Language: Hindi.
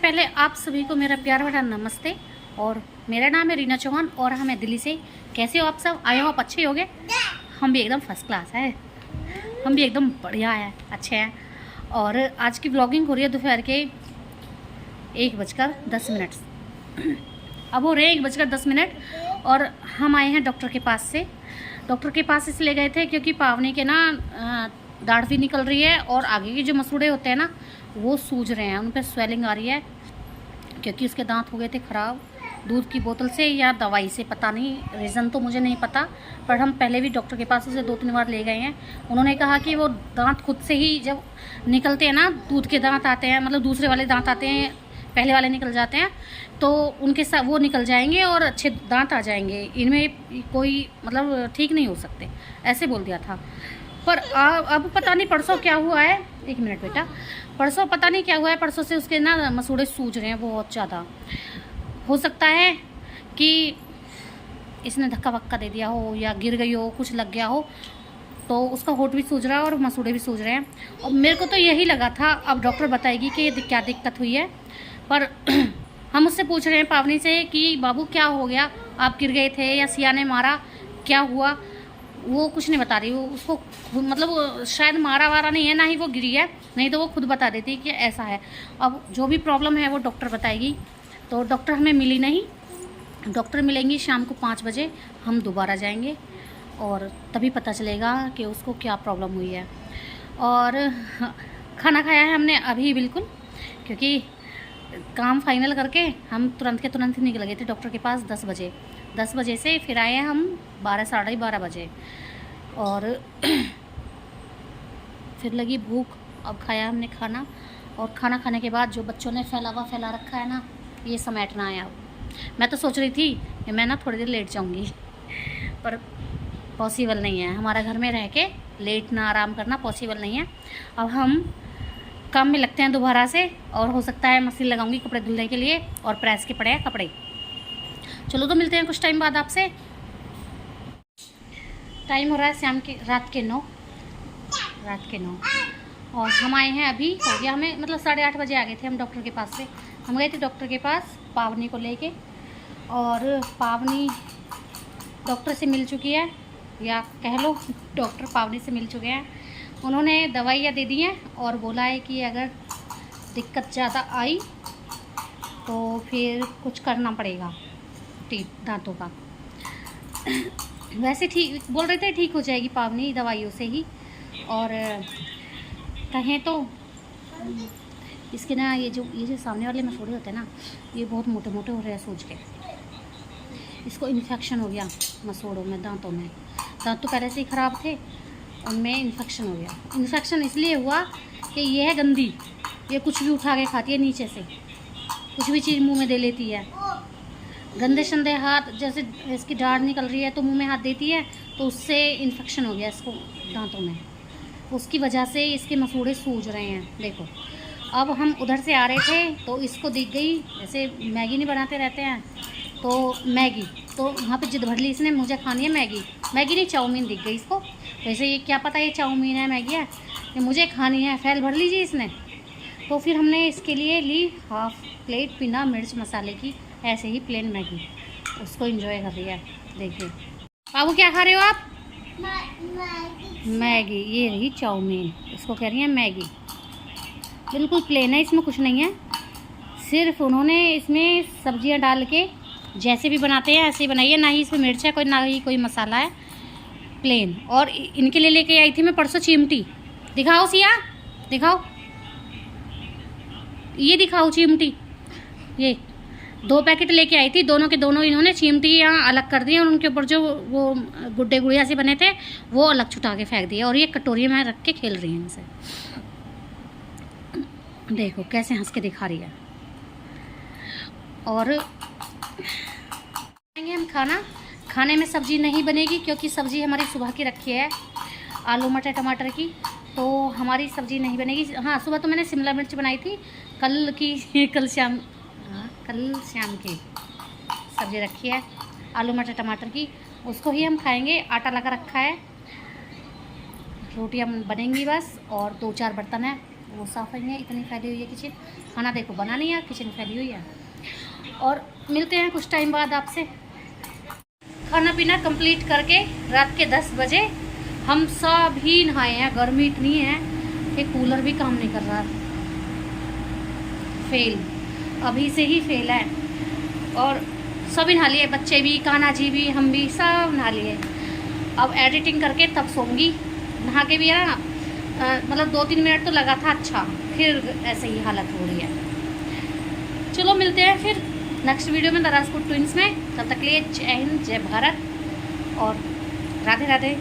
पहले आप सभी को मेरा प्यार भरा नमस्ते। और मेरा नाम है रीना चौहान और हमें दिल्ली से। कैसे हो आप सब? आए हो आप अच्छे ही होगे। हम भी एकदम फर्स्ट क्लास है, हम भी एकदम बढ़िया है, अच्छे हैं। और आज की ब्लॉगिंग हो रही है दोपहर के 1:10। अब हो रहे हैं 1:10 और हम आए हैं डॉक्टर के पास से। डॉक्टर के पास इसलिए गए थे क्योंकि पावनी के ना दाढ़ भी निकल रही है और आगे के जो मसूड़े होते हैं ना वो सूज रहे हैं, उन पर स्वेलिंग आ रही है क्योंकि उसके दांत हो गए थे ख़राब दूध की बोतल से या दवाई से, पता नहीं रीज़न तो मुझे नहीं पता। पर हम पहले भी डॉक्टर के पास उसे 2-3 बार ले गए हैं। उन्होंने कहा कि वो दांत खुद से ही जब निकलते हैं ना, दूध के दांत आते हैं, मतलब दूसरे वाले दांत आते हैं, पहले वाले निकल जाते हैं तो उनके साथ वो निकल जाएंगे और अच्छे दांत आ जाएंगे, इनमें कोई मतलब ठीक नहीं हो सकते, ऐसे बोल दिया था। पर अब पता नहीं परसों क्या हुआ है। 1 मिनट बेटा, परसों पता नहीं क्या हुआ है, परसों से उसके ना मसूड़े सूज रहे हैं बहुत ज़्यादा। हो सकता है कि इसने धक्का वक्का दे दिया हो या गिर गई हो, कुछ लग गया हो, तो उसका होठ भी सूज रहा है और मसूड़े भी सूज रहे हैं। और मेरे को तो यही लगा था, अब डॉक्टर बताएगी कि क्या दिक्कत हुई है। पर हम उससे पूछ रहे हैं पावनी से कि बाबू क्या हो गया, आप गिर गए थे या सिया ने मारा, क्या हुआ? वो कुछ नहीं बता रही। वो उसको मतलब वो शायद मारा वारा नहीं है, ना ही वो गिरी है, नहीं तो वो खुद बता देती कि ऐसा है। अब जो भी प्रॉब्लम है वो डॉक्टर बताएगी। तो डॉक्टर हमें मिली नहीं, डॉक्टर मिलेंगी शाम को 5 बजे, हम दोबारा जाएंगे और तभी पता चलेगा कि उसको क्या प्रॉब्लम हुई है। और खाना खाया है हमने अभी बिल्कुल, क्योंकि काम फाइनल करके हम तुरंत के तुरंत ही निकल गए थे डॉक्टर के पास 10 बजे। 10 बजे से फिर आए हैं हम 12 साढ़े 12 बजे और फिर लगी भूख। अब खाया हमने खाना और खाना खाने के बाद जो बच्चों ने फैला रखा है ना, ये समेटना है। अब मैं तो सोच रही थी कि मैं ना थोड़ी देर लेट जाऊंगी, पर पॉसिबल नहीं है, हमारा घर में रह के लेटना आराम करना पॉसिबल नहीं है। अब हम काम में लगते हैं दोबारा से और हो सकता है मशीन लगाऊंगी कपड़े धुलने के लिए और प्रेस के पड़े हैं कपड़े। चलो तो मिलते हैं कुछ टाइम बाद आपसे। टाइम हो रहा है शाम के रात के 9 और हम आए हैं अभी, हो गया हमें मतलब 8:30 बजे आ गए थे हम डॉक्टर के पास से। हम गए थे डॉक्टर के पास पावनी को लेके और पावनी डॉक्टर से मिल चुकी है, या कह लो डॉक्टर पावनी से मिल चुके हैं। उन्होंने दवाइयाँ दे दी हैं और बोला है कि अगर दिक्कत ज़्यादा आई तो फिर कुछ करना पड़ेगा दांतों का। वैसे ठीक बोल रहे थे, ठीक हो जाएगी पावनी दवाइयों से ही। और कहें तो इसके ना ये जो सामने वाले मसूड़े होते हैं ना, ये बहुत मोटे मोटे हो रहे हैं सूज के। इसको इन्फेक्शन हो गया मसूड़ों में, दांतों में। दांत तो पहले से ही ख़राब थे, उनमें इन्फेक्शन हो गया। इन्फेक्शन इसलिए हुआ कि ये है गंदी, ये कुछ भी उठा के खाती है, नीचे से कुछ भी चीज़ मुंह में दे लेती है। गंदे शंदे हाथ, जैसे इसकी दाढ़ निकल रही है तो मुंह में हाथ देती है, तो उससे इन्फेक्शन हो गया इसको दांतों में, उसकी वजह से इसके मसूड़े सूज रहे हैं। देखो अब हम उधर से आ रहे थे तो इसको दिख गई, जैसे मैगी नहीं बनाते रहते हैं तो मैगी, तो वहाँ पे जिद भर ली इसने, मुझे खानी है मैगी। मैगी नहीं, चाउमीन दिख गई इसको। वैसे ये क्या पता ये चाउमीन है मैगी है, ये मुझे खानी है, फैल भर लीजिए इसने। तो फिर हमने इसके लिए ली हाफ प्लेट बिना मिर्च मसाले की, ऐसे ही प्लेन मैगी, उसको एंजॉय कर रही है। देखिए बाबू क्या खा रहे हो आप? मैगी। ये रही चाउमीन, इसको कह रही है मैगी। बिल्कुल प्लेन है, इसमें कुछ नहीं है, सिर्फ उन्होंने इसमें सब्जियां डाल के जैसे भी बनाते हैं ऐसे ही बनाई है, ना ही इसमें मिर्च है कोई, ना ही कोई मसाला है, प्लेन। और इनके लिए लेके आई थी मैं परसों चिमटी। दिखाओ सिया, दिखाओ, ये दिखाओ चिमटी। ये 2 पैकेट लेके आई थी, दोनों के दोनों इन्होंने चिमटी यहाँ अलग कर दी और उनके ऊपर जो वो गुड्डे गुड़िया से बने थे वो अलग छुटा के फेंक दिए और ये कटोरी में रख के खेल रही हैं इनसे। देखो कैसे हंस के दिखा रही है। और हम खाने में सब्जी नहीं बनेगी क्योंकि सब्जी हमारी सुबह की रखी है आलू मटर टमाटर की, तो हमारी सब्जी नहीं बनेगी। हाँ सुबह तो मैंने शिमला मिर्च बनाई थी, कल शाम की सब्जी रखी है आलू मटर टमाटर की, उसको ही हम खाएंगे। आटा लगा रखा है, रोटियां बनेंगी बस, और 2-4 बर्तन है वो साफ़ नहीं है, इतनी फैली हुई है किचन। खाना देखो बना नहीं है, किचन फैली हुई है। और मिलते हैं कुछ टाइम बाद आपसे। खाना पीना कंप्लीट करके रात के 10 बजे हम सब ही नहाए हैं। गर्मी इतनी है कि कूलर भी काम नहीं कर रहा, फेल, अभी से ही फेल है। और सभी नहा लिए, बच्चे भी, कान्हा जी भी, हम भी सब नहा लिए। अब एडिटिंग करके तब सोऊंगी। नहा के भी है ना, मतलब 2-3 मिनट तो लगा था, अच्छा फिर ऐसे ही हालत हो रही है। चलो मिलते हैं फिर नेक्स्ट वीडियो में, द राजपूत ट्विंस में। तब तक के लिए जय हिंद, जय भारत और राधे राधे।